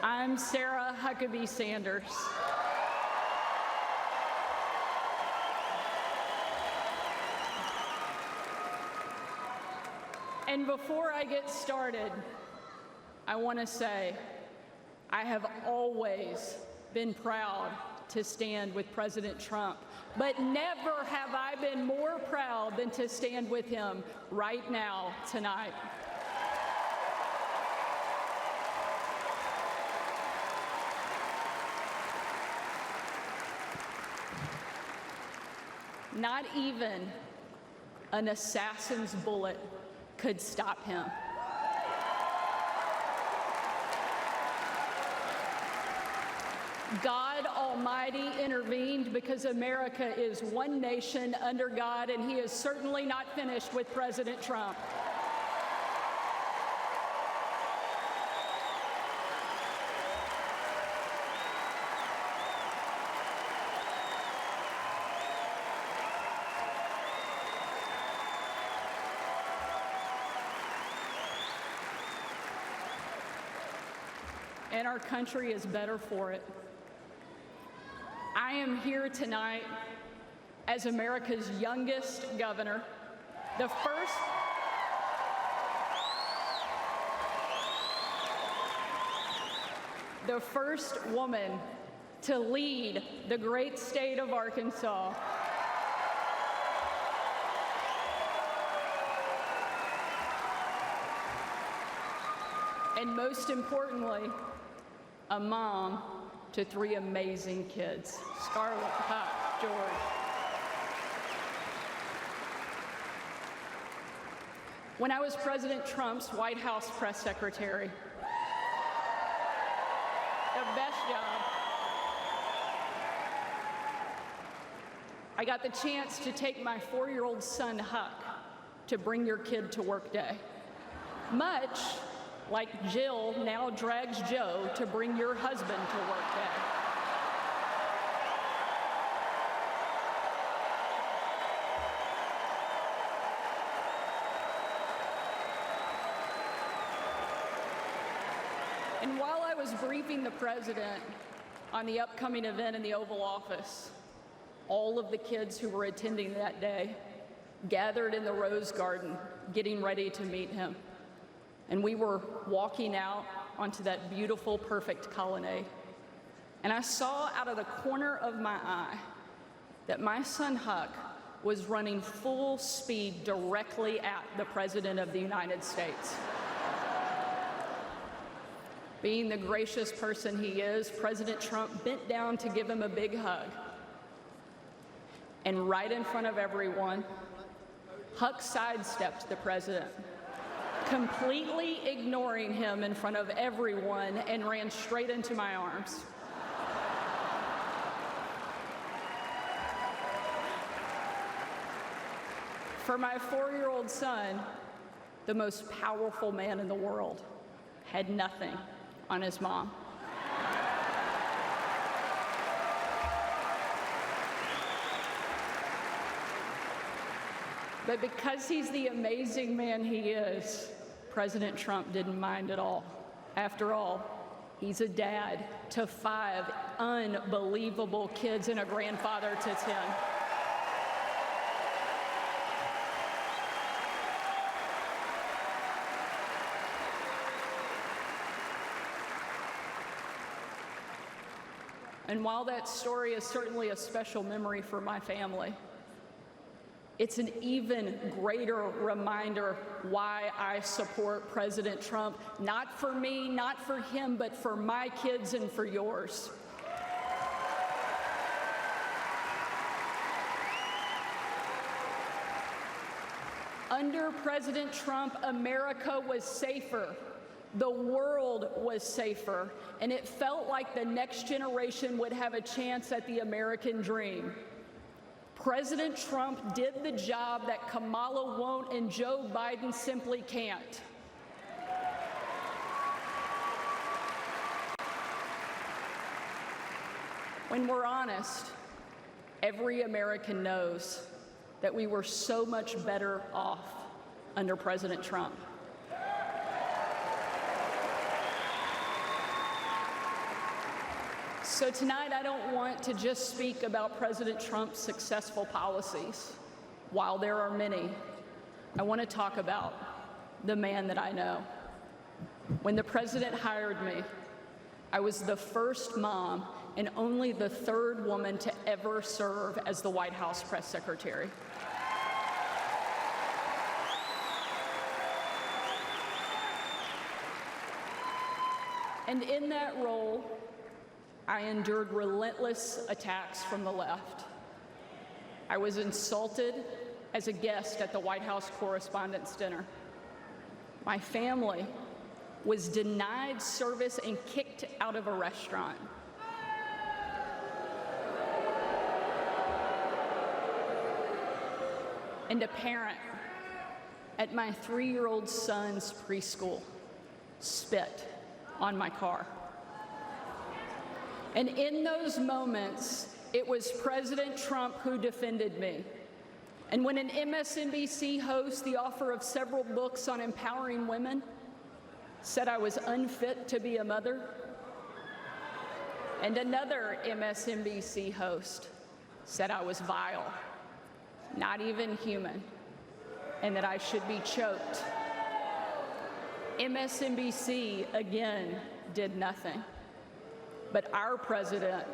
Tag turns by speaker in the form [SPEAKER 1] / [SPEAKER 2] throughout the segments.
[SPEAKER 1] I'm Sarah Huckabee Sanders. And before I get started, I want to say I have always been proud to stand with President Trump, but never have I been more proud than to stand with him right now, tonight. Not even an assassin's bullet could stop him. God Almighty intervened because America is one nation under God, and He is certainly not finished with President Trump. And our country is better for it. I am here tonight as America's youngest governor, the first woman to lead the great state of Arkansas. And most importantly, a mom to 3 amazing kids, Scarlett, Huck, George. When I was President Trump's White House press secretary, the best job, I got the chance to take my 4-year-old son, Huck, to bring your kid to work day. Much like Jill now drags Joe to bring your husband to work day. And while I was briefing the president on the upcoming event in the Oval Office, all of the kids who were attending that day gathered in the Rose Garden, getting ready to meet him. And we were walking out onto that beautiful, perfect colonnade. And I saw out of the corner of my eye that my son Huck was running full speed directly at the President of the United States. Being the gracious person he is, President Trump bent down to give him a big hug. And right in front of everyone, Huck sidestepped the president, completely ignoring him in front of everyone, and ran straight into my arms. For my 4-year-old son, the most powerful man in the world had nothing on his mom. But because he's the amazing man he is, President Trump didn't mind at all. After all, he's a dad to 5 unbelievable kids and a grandfather to 10. And while that story is certainly a special memory for my family, it's an even greater reminder why I support President Trump, not for me, not for him, but for my kids and for yours. Under President Trump, America was safer. The world was safer, and it felt like the next generation would have a chance at the American dream. President Trump did the job that Kamala won't and Joe Biden simply can't. When we're honest, every American knows that we were so much better off under President Trump. So tonight, I don't want to just speak about President Trump's successful policies. While there are many, I want to talk about the man that I know. When the president hired me, I was the first mom and only the third woman to ever serve as the White House press secretary. And in that role, I endured relentless attacks from the left. I was insulted as a guest at the White House Correspondents' Dinner. My family was denied service and kicked out of a restaurant. And a parent at my 3-year-old son's preschool spit on my car. And in those moments, it was President Trump who defended me. And when an MSNBC host, the author of several books on empowering women, said I was unfit to be a mother, and another MSNBC host said I was vile, not even human, and that I should be choked, MSNBC again did nothing. But our president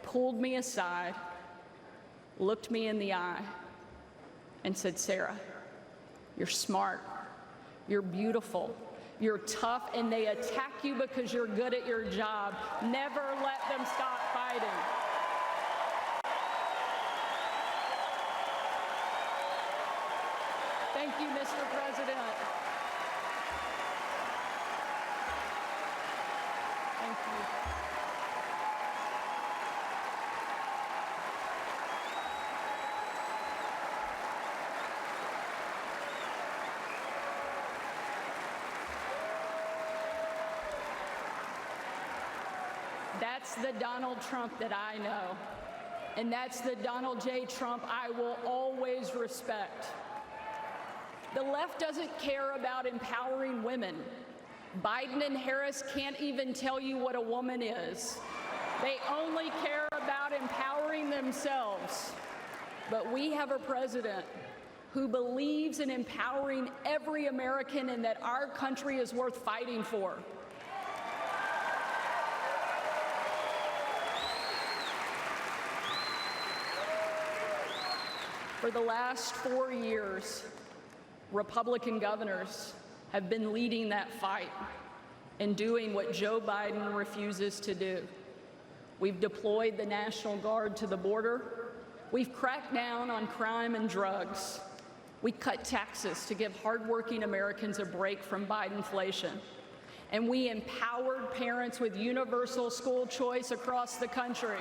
[SPEAKER 1] pulled me aside, looked me in the eye, and said, "Sarah, you're smart, you're beautiful, you're tough, and they attack you because you're good at your job. Never let them stop fighting." Thank you, Mr. President. Thank you. That's the Donald Trump that I know, and that's the Donald J. Trump I will always respect. The left doesn't care about empowering women. Biden and Harris can't even tell you what a woman is. They only care about empowering themselves. But we have a president who believes in empowering every American and that our country is worth fighting for. For the last 4 years, Republican governors have been leading that fight and doing what Joe Biden refuses to do. We've deployed the National Guard to the border. We've cracked down on crime and drugs. We cut taxes to give hardworking Americans a break from Bidenflation. And we empowered parents with universal school choice across the country.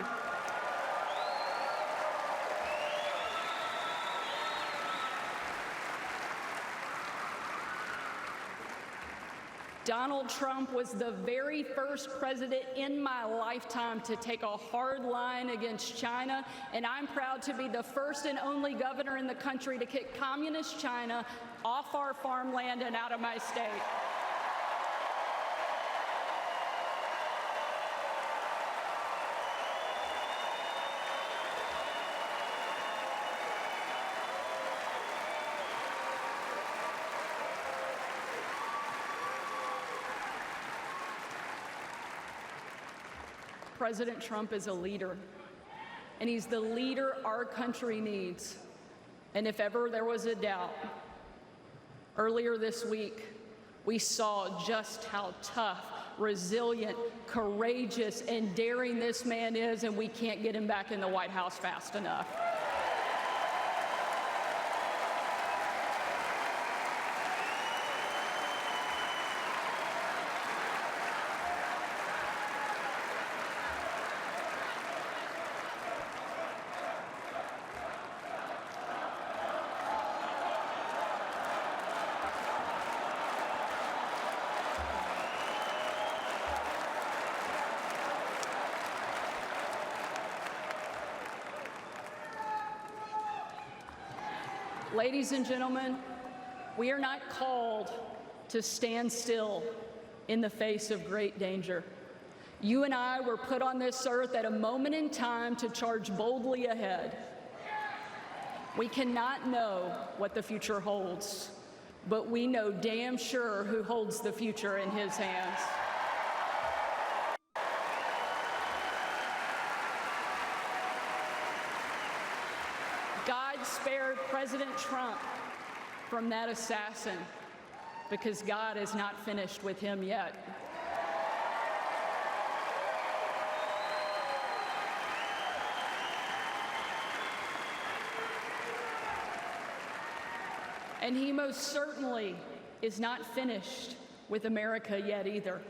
[SPEAKER 1] Donald Trump was the very first president in my lifetime to take a hard line against China, and I'm proud to be the first and only governor in the country to kick communist China off our farmland and out of my state. President Trump is a leader, and he's the leader our country needs. And if ever there was a doubt, earlier this week, we saw just how tough, resilient, courageous, and daring this man is, and we can't get him back in the White House fast enough. Ladies and gentlemen, we are not called to stand still in the face of great danger. You and I were put on this earth at a moment in time to charge boldly ahead. We cannot know what the future holds, but we know damn sure who holds the future in his hands. God spared President Trump from that assassin because God is not finished with him yet. And he most certainly is not finished with America yet either.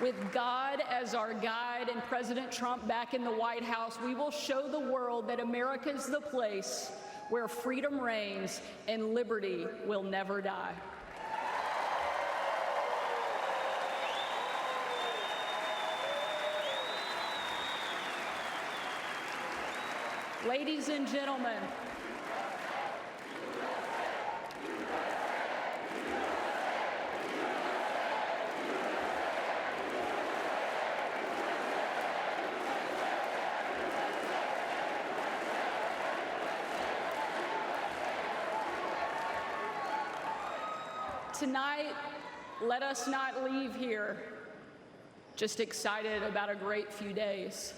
[SPEAKER 1] With God as our guide and President Trump back in the White House, we will show the world that America is the place where freedom reigns and liberty will never die. Ladies and gentlemen, tonight, let us not leave here just excited about a great few days,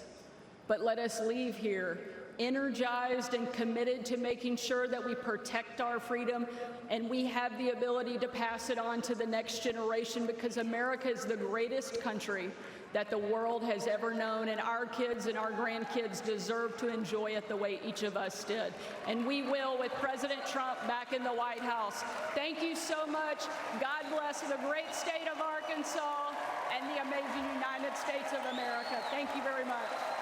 [SPEAKER 1] but let us leave here energized and committed to making sure that we protect our freedom and we have the ability to pass it on to the next generation, because America is the greatest country that the world has ever known, and our kids and our grandkids deserve to enjoy it the way each of us did. And we will with President Trump back in the White House. Thank you so much. God bless the great state of Arkansas and the amazing United States of America. Thank you very much.